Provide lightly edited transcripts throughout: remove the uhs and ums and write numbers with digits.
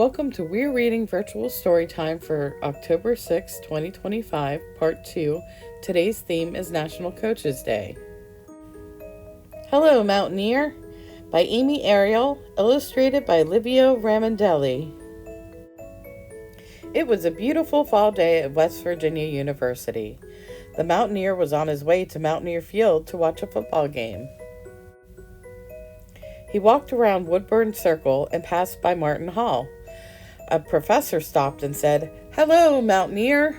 Welcome to Weir Reading Virtual Storytime for October 6, 2025, Part 2. Today's theme is National Coaches Day. Hello, Mountaineer, by Aimee Aryal, illustrated by Livio Ramondelli. It was a beautiful fall day at West Virginia University. The Mountaineer was on his way to Mountaineer Field to watch a football game. He walked around Woodburn Circle and passed by Martin Hall. A professor stopped and said, "Hello, Mountaineer."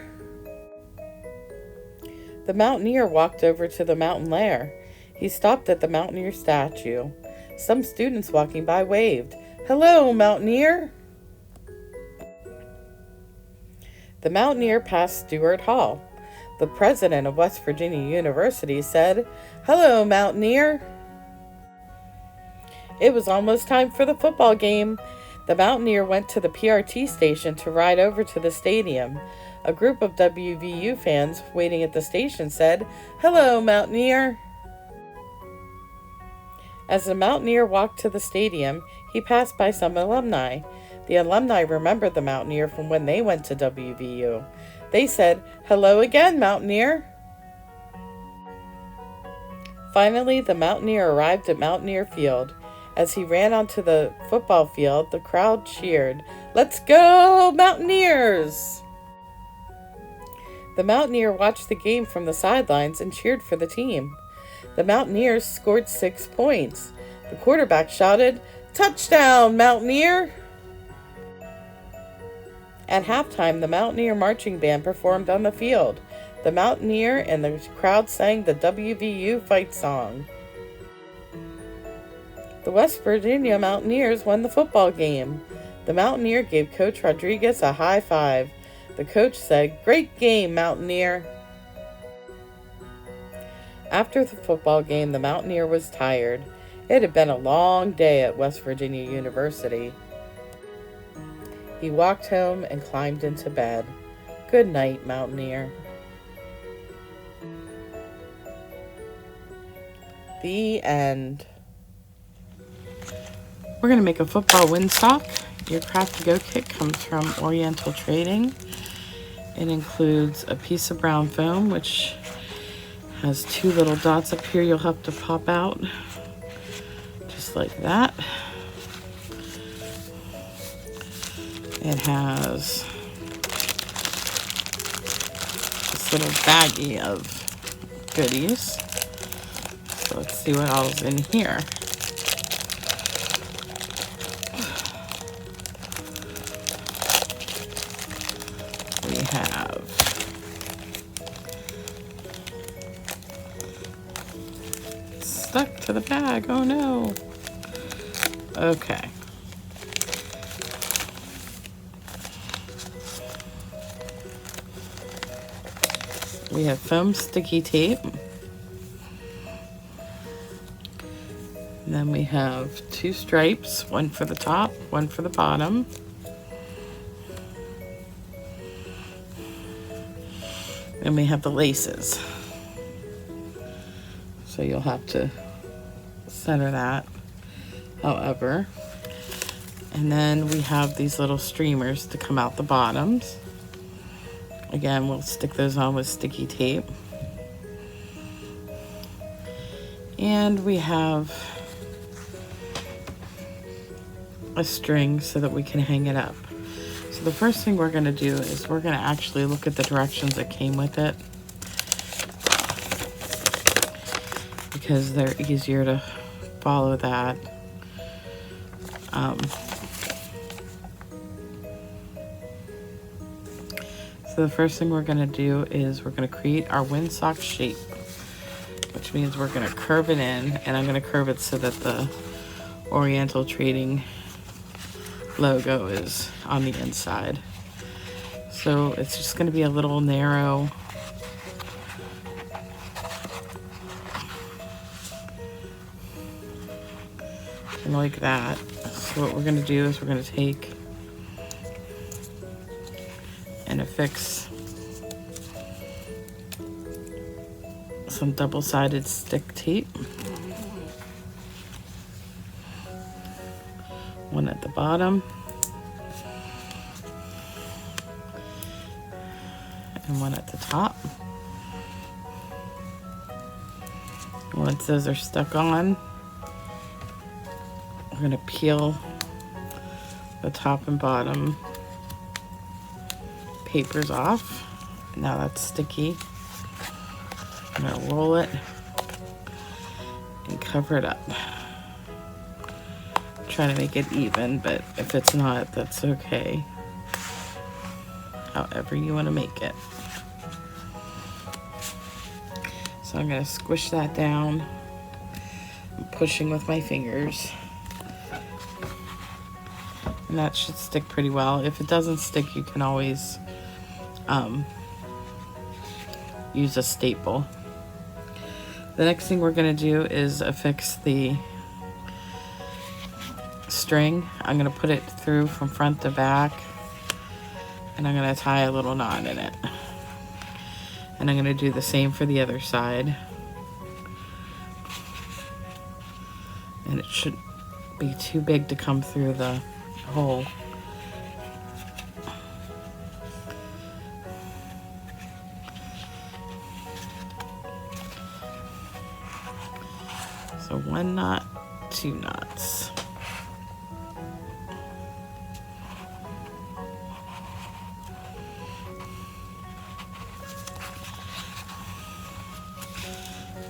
The Mountaineer walked over to the mountain lair. He stopped at the Mountaineer statue. Some students walking by waved, "Hello, Mountaineer." The Mountaineer passed Stewart Hall. The president of West Virginia University said, "Hello, Mountaineer." It was almost time for the football game. The Mountaineer went to the PRT station to ride over to the stadium. A group of WVU fans waiting at the station said, "Hello, Mountaineer." As the Mountaineer walked to the stadium, he passed by some alumni. The alumni remembered the Mountaineer from when they went to WVU. They said, "Hello again, Mountaineer." Finally, the Mountaineer arrived at Mountaineer Field. As he ran onto the football field, the crowd cheered, "Let's go, Mountaineers!" The Mountaineer watched the game from the sidelines and cheered for the team. The Mountaineers scored 6 points. The quarterback shouted, "Touchdown, Mountaineer!" At halftime, the Mountaineer marching band performed on the field. The Mountaineer and the crowd sang the WVU fight song. The West Virginia Mountaineers won the football game. The Mountaineer gave Coach Rodriguez a high five. The coach said, "Great game, Mountaineer." After the football game, the Mountaineer was tired. It had been a long day at West Virginia University. He walked home and climbed into bed. Good night, Mountaineer. The end. We're going to make a football windsock. Your craft-to-go kit comes from Oriental Trading. It includes a piece of brown foam, which has 2 little dots up here you'll have to pop out, just like that. It has this little baggie of goodies. So let's see what else is in here. We have stuck to the bag. Oh no. Okay. We have foam sticky tape. And then we have 2 stripes, one for the top, one for the bottom. And we have the laces. So you'll have to center that, however. And then we have these little streamers to come out the bottoms. Again, we'll stick those on with sticky tape. And we have a string so that we can hang it up. So the first thing we're going to do is we're going to actually look at the directions that came with it, because they're easier to follow that. So the first thing we're going to do is we're going to create our windsock shape, which means we're going to curve it in, and I'm going to curve it so that the Oriental Trading logo is on the inside. So it's just going to be a little narrow. And like that. So what we're going to do is we're going to take and affix some double-sided stick tape. One at the bottom and one at the top. Once those are stuck on, we're going to peel the top and bottom papers off. Now that's sticky. I'm going to roll it and cover it up. Trying to make it even, but if it's not, that's okay. However you want to make it. So I'm going to squish that down. I'm pushing with my fingers. And that should stick pretty well. If it doesn't stick, you can always use a staple. The next thing we're going to do is affix the string. I'm going to put it through from front to back, and I'm going to tie a little knot in it. And I'm going to do the same for the other side. And it shouldn't be too big to come through the hole. So 1 knot, 2 knots.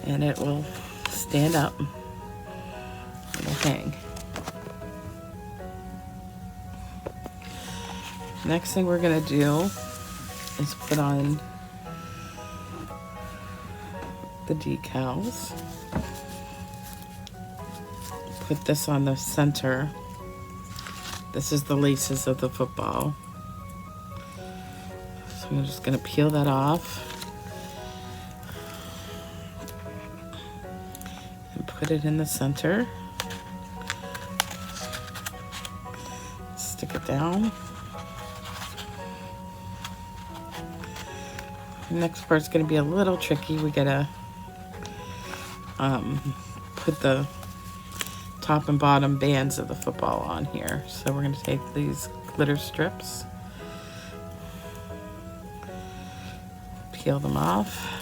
And it will stand up. It'll hang. Next thing we're going to do is put on the decals. Put this on the center. This is the laces of the football. So I'm just going to peel that off. Put it in the center. Stick it down. The next part's going to be a little tricky. We gotta put the top and bottom bands of the football on here. So we're going to take these glitter strips, peel them off.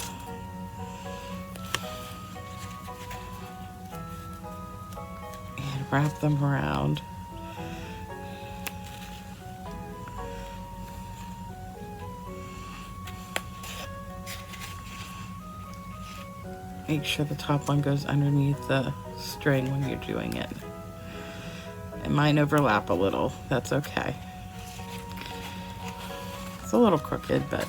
Wrap them around. Make sure the top one goes underneath the string when you're doing it. It might overlap a little. That's okay. It's a little crooked, but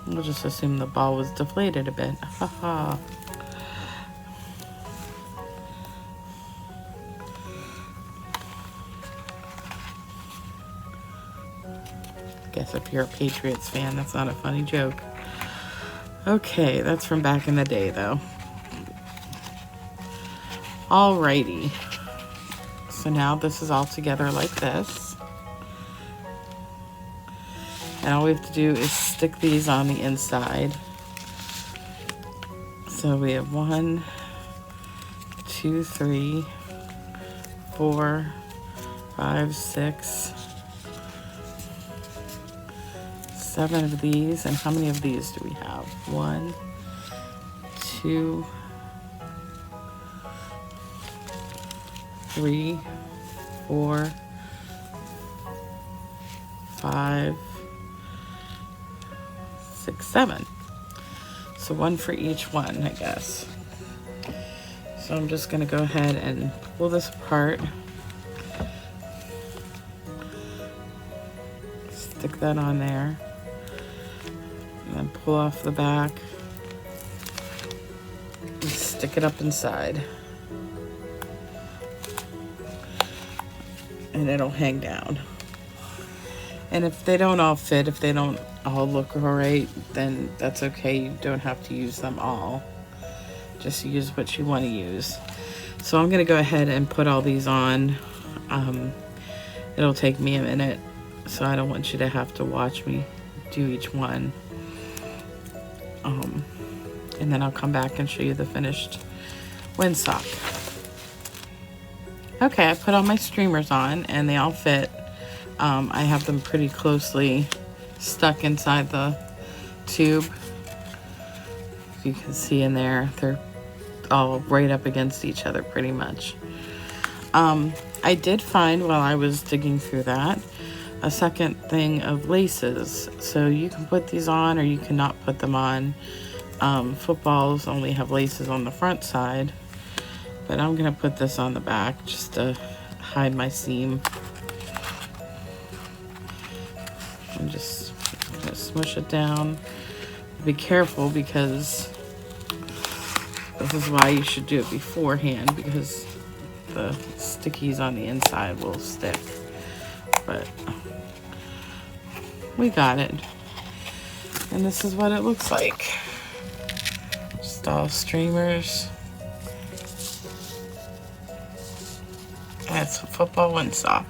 we'll just assume the ball was deflated a bit. Haha. Guess if you're a Patriots fan, that's not a funny joke. Okay, that's from back in the day, though. Alrighty. So now this is all together like this. And all we have to do is stick these on the inside. So we have 1, 2, 3, 4, 5, 6, 7 of these. And how many of these do we have? 1, 2, 3, 4, 5, 6, 7. So 1 for each one, I guess. So I'm just gonna go ahead and pull this apart. Stick that on there. And then pull off the back. And stick it up inside. And it'll hang down. And if they don't all fit, if they don't all look all right, then that's okay. You don't have to use them all. Just use what you want to use. So I'm going to go ahead and put all these on. It'll take me a minute, so I don't want you to have to watch me do each one. And then I'll come back and show you the finished windsock. Okay, I put all my streamers on and they all fit. I have them pretty closely stuck inside the tube. You can see in there, they're all right up against each other pretty much. I did find, while I was digging through that, a second thing of laces. So you can put these on or you cannot put them on. Footballs only have laces on the front side, but I'm gonna put this on the back just to hide my seam. I'm just gonna smush it down. Be careful, because this is why you should do it beforehand, because the stickies on the inside will stick. But we got it. And this is what it looks like. Just all streamers. That's a football Windsock.